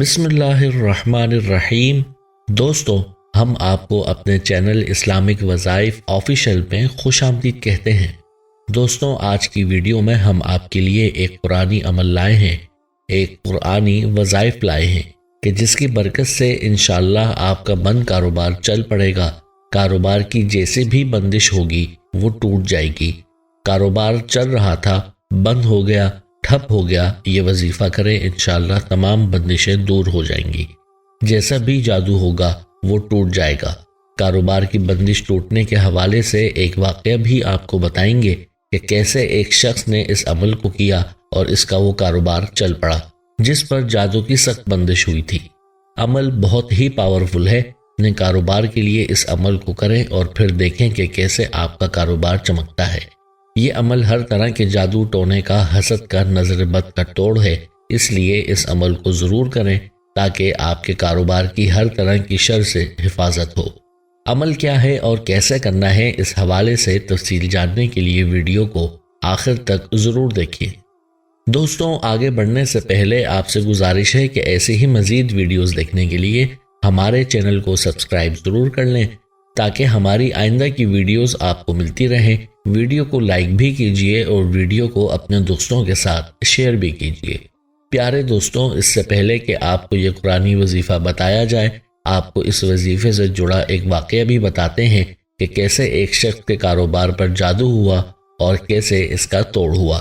بسم اللہ الرحمن الرحیم۔ دوستو، ہم آپ کو اپنے چینل اسلامک وظائف آفیشل میں خوش آمدید کہتے ہیں۔ دوستو، آج کی ویڈیو میں ہم آپ کے لیے ایک قرآنی عمل لائے ہیں، ایک قرآنی وظائف لائے ہیں کہ جس کی برکت سے انشاءاللہ آپ کا بند کاروبار چل پڑے گا۔ کاروبار کی جیسے بھی بندش ہوگی وہ ٹوٹ جائے گی۔ کاروبار چل رہا تھا، بند ہو گیا، ٹھپ ہو گیا، یہ وظیفہ کریں، انشاءاللہ تمام بندشیں دور ہو جائیں گی۔ جیسا بھی جادو ہوگا وہ ٹوٹ جائے گا۔ کاروبار کی بندش ٹوٹنے کے حوالے سے ایک واقعہ بھی آپ کو بتائیں گے کہ کیسے ایک شخص نے اس عمل کو کیا اور اس کا وہ کاروبار چل پڑا جس پر جادو کی سخت بندش ہوئی تھی۔ عمل بہت ہی پاورفل ہے۔ اپنے کاروبار کے لیے اس عمل کو کریں اور پھر دیکھیں کہ کیسے آپ کا کاروبار چمکتا ہے۔ یہ عمل ہر طرح کے جادو ٹونے کا، حسد کا، نظر بد کا توڑ ہے، اس لیے اس عمل کو ضرور کریں تاکہ آپ کے کاروبار کی ہر طرح کی شر سے حفاظت ہو۔ عمل کیا ہے اور کیسے کرنا ہے، اس حوالے سے تفصیل جاننے کے لیے ویڈیو کو آخر تک ضرور دیکھیں۔ دوستوں، آگے بڑھنے سے پہلے آپ سے گزارش ہے کہ ایسے ہی مزید ویڈیوز دیکھنے کے لیے ہمارے چینل کو سبسکرائب ضرور کر لیں تاکہ ہماری آئندہ کی ویڈیوز آپ کو ملتی رہیں۔ ویڈیو کو لائک بھی کیجئے اور ویڈیو کو اپنے دوستوں کے ساتھ شیئر بھی کیجئے۔ پیارے دوستوں، اس سے پہلے کہ آپ کو یہ قرآنی وظیفہ بتایا جائے، آپ کو اس وظیفے سے جڑا ایک واقعہ بھی بتاتے ہیں کہ کیسے ایک شخص کے کاروبار پر جادو ہوا اور کیسے اس کا توڑ ہوا۔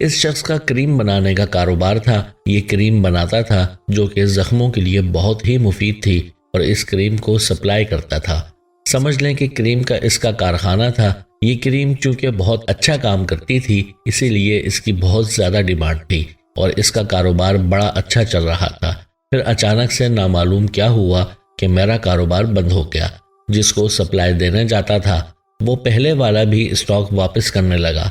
اس شخص کا کریم بنانے کا کاروبار تھا۔ یہ کریم بناتا تھا جو کہ زخموں کے لیے بہت ہی مفید تھی اور اس کریم کو سپلائی کرتا تھا۔ سمجھ لیں کہ کریم کا اس کا کارخانہ تھا۔ یہ کریم چونکہ بہت اچھا کام کرتی تھی، اسی لیے اس کی بہت زیادہ ڈیمانڈ تھی اور اس کا کاروبار بڑا اچھا چل رہا تھا۔ پھر اچانک سے نامعلوم کیا ہوا کہ میرا کاروبار بند ہو گیا۔ جس کو سپلائی دینے جاتا تھا وہ پہلے والا بھی اسٹاک واپس کرنے لگا۔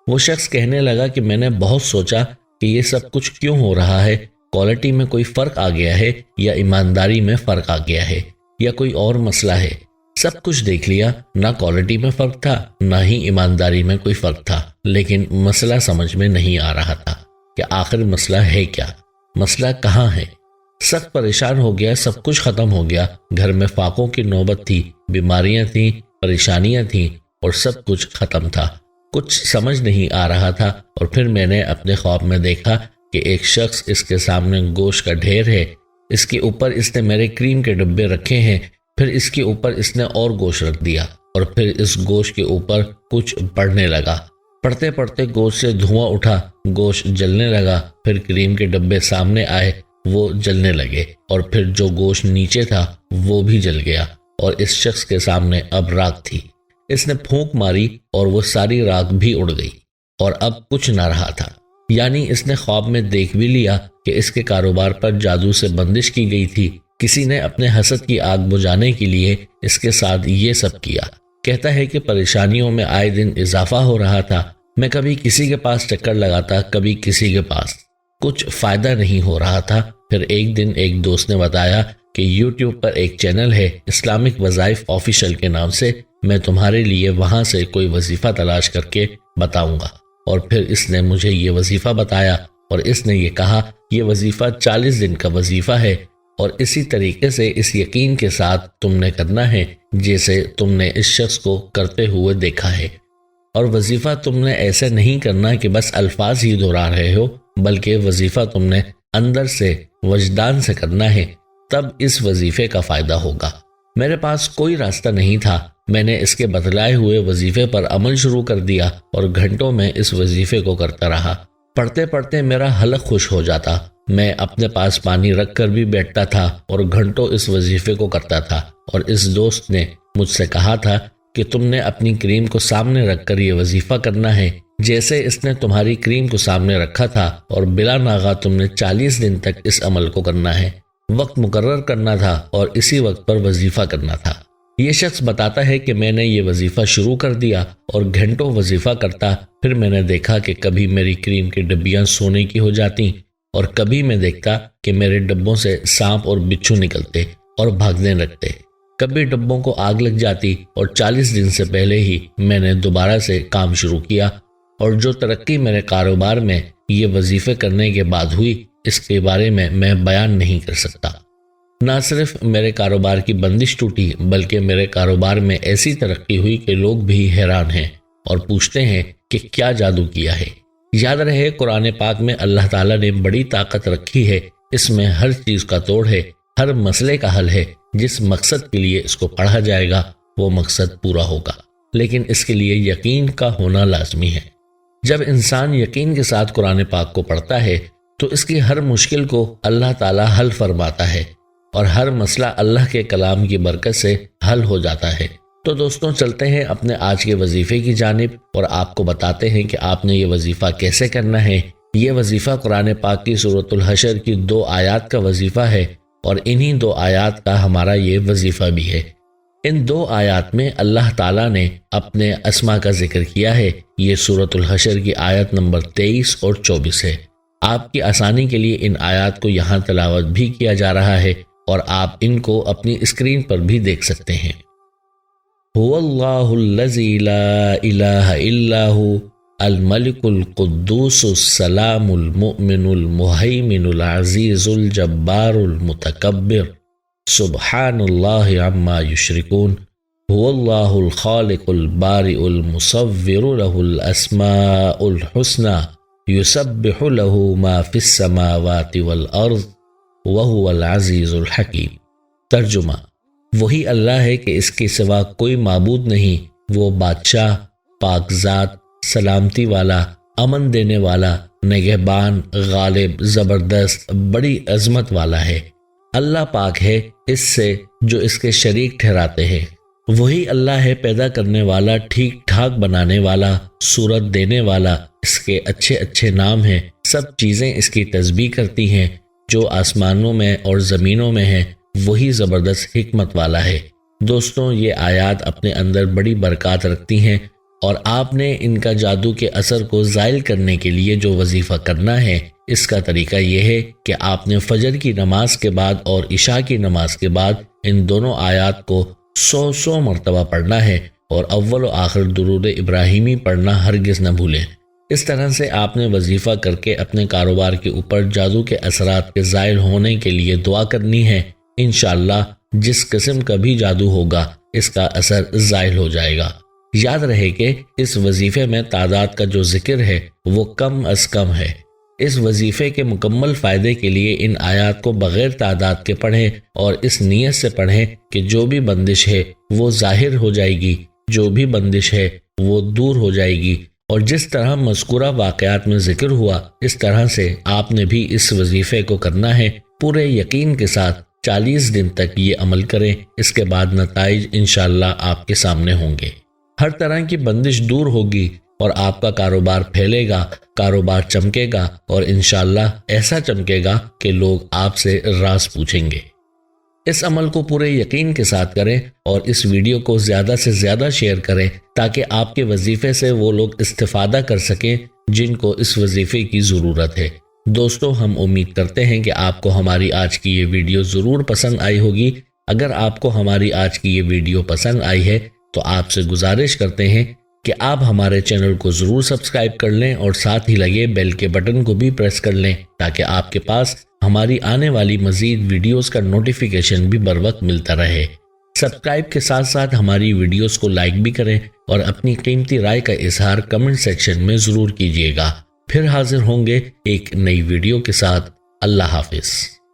وہ شخص کہنے لگا کہ میں نے بہت سوچا کہ یہ سب کچھ کیوں ہو رہا ہے، کوالٹی میں کوئی فرق آ گیا ہے یا ایمانداری میں فرق آ گیا ہے یا کوئی اور مسئلہ ہے۔ سب کچھ دیکھ لیا، نہ کوالٹی میں فرق تھا نہ ہی ایمانداری میں کوئی فرق تھا، لیکن مسئلہ سمجھ میں نہیں آ رہا تھا کہ آخر مسئلہ ہے کیا، مسئلہ کہاں ہے۔ سخت پریشان ہو گیا، سب کچھ ختم ہو گیا۔ گھر میں فاقوں کی نوبت تھی، بیماریاں تھیں، پریشانیاں تھیں اور سب کچھ ختم تھا۔ کچھ سمجھ نہیں آ رہا تھا اور پھر میں نے اپنے خواب میں دیکھا کہ ایک شخص اس کے سامنے گوشت کا ڈھیر ہے، اس کے اوپر اس نے میرے کریم کے ڈبے رکھے ہیں، پھر اس کے اوپر اس نے اور گوشت رکھ دیا اور پھر اس گوشت کے اوپر کچھ بڑھنے لگا۔ پڑھتے پڑھتے گوشت سے دھواں اٹھا، گوشت جلنے لگا، پھر کریم کے ڈبے سامنے آئے، وہ جلنے لگے اور پھر جو گوشت نیچے تھا وہ بھی جل گیا اور اس شخص کے سامنے اب راکھ تھی۔ اس نے پھونک ماری اور وہ ساری راکھ بھی اڑ گئی اور اب کچھ نہ رہا تھا۔ یعنی اس نے خواب میں دیکھ بھی لیا کہ اس کے کاروبار پر جادو سے بندش کی گئی تھی۔ کسی نے اپنے حسد کی آگ بجھانے کے لیے اس کے ساتھ یہ سب کیا۔ کہتا ہے کہ پریشانیوں میں آئے دن اضافہ ہو رہا تھا۔ میں کبھی کسی کے پاس چکر لگاتا، کبھی کسی کے پاس، کچھ فائدہ نہیں ہو رہا تھا۔ پھر ایک دن ایک دوست نے بتایا کہ یوٹیوب پر ایک چینل ہے اسلامک وظائف آفیشل کے نام سے، میں تمہارے لیے وہاں سے کوئی وظیفہ تلاش کر کے بتاؤں گا۔ اور پھر اس نے مجھے یہ وظیفہ بتایا اور اس نے یہ کہا یہ وظیفہ 40 دن کا وظیفہ ہے اور اسی طریقے سے اس یقین کے ساتھ تم نے کرنا ہے جیسے تم نے اس شخص کو کرتے ہوئے دیکھا ہے۔ اور وظیفہ تم نے ایسے نہیں کرنا کہ بس الفاظ ہی دہرا رہے ہو، بلکہ وظیفہ تم نے اندر سے، وجدان سے کرنا ہے، تب اس وظیفے کا فائدہ ہوگا۔ میرے پاس کوئی راستہ نہیں تھا، میں نے اس کے بتلائے ہوئے وظیفے پر عمل شروع کر دیا اور گھنٹوں میں اس وظیفے کو کرتا رہا۔ پڑھتے پڑھتے میرا حلق خوش ہو جاتا، میں اپنے پاس پانی رکھ کر بھی بیٹھتا تھا اور گھنٹوں اس وظیفے کو کرتا تھا۔ اور اس دوست نے مجھ سے کہا تھا کہ تم نے اپنی کریم کو سامنے رکھ کر یہ وظیفہ کرنا ہے جیسے اس نے تمہاری کریم کو سامنے رکھا تھا، اور بلا ناغہ تم نے 40 دن تک اس عمل کو کرنا ہے۔ وقت مقرر کرنا تھا اور اسی وقت پر وظیفہ کرنا تھا۔ یہ شخص بتاتا ہے کہ میں نے یہ وظیفہ شروع کر دیا اور گھنٹوں وظیفہ کرتا، پھر میں نے دیکھا کہ کبھی میری کریم کی ڈبیاں سونے کی ہو جاتی اور کبھی میں دیکھتا کہ میرے ڈبوں سے سانپ اور بچھو نکلتے اور بھاگنے لگتے، کبھی ڈبوں کو آگ لگ جاتی اور 40 دن سے پہلے ہی میں نے دوبارہ سے کام شروع کیا اور جو ترقی میرے کاروبار میں یہ وظیفے کرنے کے بعد ہوئی اس کے بارے میں بیان نہیں کر سکتا۔ نہ صرف میرے کاروبار کی بندش ٹوٹی بلکہ میرے کاروبار میں ایسی ترقی ہوئی کہ لوگ بھی حیران ہیں اور پوچھتے ہیں کہ کیا جادو کیا ہے۔ یاد رہے قرآن پاک میں اللہ تعالیٰ نے بڑی طاقت رکھی ہے، اس میں ہر چیز کا توڑ ہے، ہر مسئلے کا حل ہے۔ جس مقصد کے لیے اس کو پڑھا جائے گا وہ مقصد پورا ہوگا، لیکن اس کے لیے یقین کا ہونا لازمی ہے۔ جب انسان یقین کے ساتھ قرآن پاک کو پڑھتا ہے تو اس کی ہر مشکل کو اللہ تعالیٰ حل فرماتا ہے اور ہر مسئلہ اللہ کے کلام کی برکت سے حل ہو جاتا ہے۔ تو دوستوں چلتے ہیں اپنے آج کے وظیفے کی جانب اور آپ کو بتاتے ہیں کہ آپ نے یہ وظیفہ کیسے کرنا ہے۔ یہ وظیفہ قرآن پاک کی سورۃ الحشر کی 2 آیات کا وظیفہ ہے اور انہی 2 آیات کا ہمارا یہ وظیفہ بھی ہے۔ ان 2 آیات میں اللہ تعالیٰ نے اپنے اسما کا ذکر کیا ہے۔ یہ سورۃ الحشر کی آیت نمبر 23 اور 24 ہے۔ آپ کی آسانی کے لیے ان آیات کو یہاں تلاوت بھی کیا جا رہا ہے اور آپ ان کو اپنی اسکرین پر بھی دیکھ سکتے ہیں۔ هو اللہ الذی لا الہ الا هو الملک القدوس السلام المؤمن المہیمن العزیز الجبار المتکبر سبحان اللہ عما یشرکون هو اللہ الخالق البارئ المصور له الاسماء الحسنى یسبح له ما فی السماوات والارض وهو العزیز الحکیم۔ ترجمہ: وہی اللہ ہے کہ اس کے سوا کوئی معبود نہیں، وہ بادشاہ، پاک ذات، سلامتی والا، امن دینے والا، نگہبان، غالب، زبردست، بڑی عظمت والا ہے۔ اللہ پاک ہے اس سے جو اس کے شریک ٹھہراتے ہیں۔ وہی اللہ ہے پیدا کرنے والا، ٹھیک ٹھاک بنانے والا، صورت دینے والا۔ اس کے اچھے اچھے نام ہیں، سب چیزیں اس کی تسبیح کرتی ہیں، جو آسمانوں میں اور زمینوں میں ہیں وہی زبردست حکمت والا ہے۔ دوستوں یہ آیات اپنے اندر بڑی برکات رکھتی ہیں اور آپ نے ان کا جادو کے اثر کو زائل کرنے کے لیے جو وظیفہ کرنا ہے اس کا طریقہ یہ ہے کہ آپ نے فجر کی نماز کے بعد اور عشاء کی نماز کے بعد ان دونوں آیات کو 100 مرتبہ پڑھنا ہے اور اول و آخر درود ابراہیمی پڑھنا ہرگز نہ بھولیں۔ اس طرح سے آپ نے وظیفہ کر کے اپنے کاروبار کے اوپر جادو کے اثرات کے زائل ہونے کے لیے دعا کرنی ہے۔ انشاءاللہ جس قسم کا بھی جادو ہوگا اس کا اثر زائل ہو جائے گا۔ یاد رہے کہ اس وظیفے میں تعداد کا جو ذکر ہے وہ کم از کم ہے۔ اس وظیفے کے مکمل فائدے کے لیے ان آیات کو بغیر تعداد کے پڑھیں اور اس نیت سے پڑھیں کہ جو بھی بندش ہے وہ ظاہر ہو جائے گی، جو بھی بندش ہے وہ دور ہو جائے گی، اور جس طرح مذکورہ واقعات میں ذکر ہوا اس طرح سے آپ نے بھی اس وظیفے کو کرنا ہے۔ پورے یقین کے ساتھ 40 دن تک یہ عمل کریں، اس کے بعد نتائج انشاءاللہ آپ کے سامنے ہوں گے۔ ہر طرح کی بندش دور ہوگی اور آپ کا کاروبار پھیلے گا، کاروبار چمکے گا اور انشاءاللہ ایسا چمکے گا کہ لوگ آپ سے راز پوچھیں گے۔ اس عمل کو پورے یقین کے ساتھ کریں اور اس ویڈیو کو زیادہ سے زیادہ شیئر کریں تاکہ آپ کے وظیفے سے وہ لوگ استفادہ کر سکیں جن کو اس وظیفے کی ضرورت ہے۔ دوستو ہم امید کرتے ہیں کہ آپ کو ہماری آج کی یہ ویڈیو ضرور پسند آئی ہوگی۔ اگر آپ کو ہماری آج کی یہ ویڈیو پسند آئی ہے تو آپ سے گزارش کرتے ہیں کہ آپ ہمارے چینل کو ضرور سبسکرائب کر لیں اور ساتھ ہی لگے بیل کے بٹن کو بھی پریس کر لیں تاکہ آپ کے پاس ہماری آنے والی مزید ویڈیوز کا نوٹیفیکیشن بھی بر وقت ملتا رہے۔ سبسکرائب کے ساتھ ساتھ ہماری ویڈیوز کو لائک بھی کریں اور اپنی قیمتی رائے کا اظہار کمنٹ سیکشن میں ضرور کیجیے گا۔ پھر حاضر ہوں گے ایک نئی ویڈیو کے ساتھ۔ اللہ حافظ۔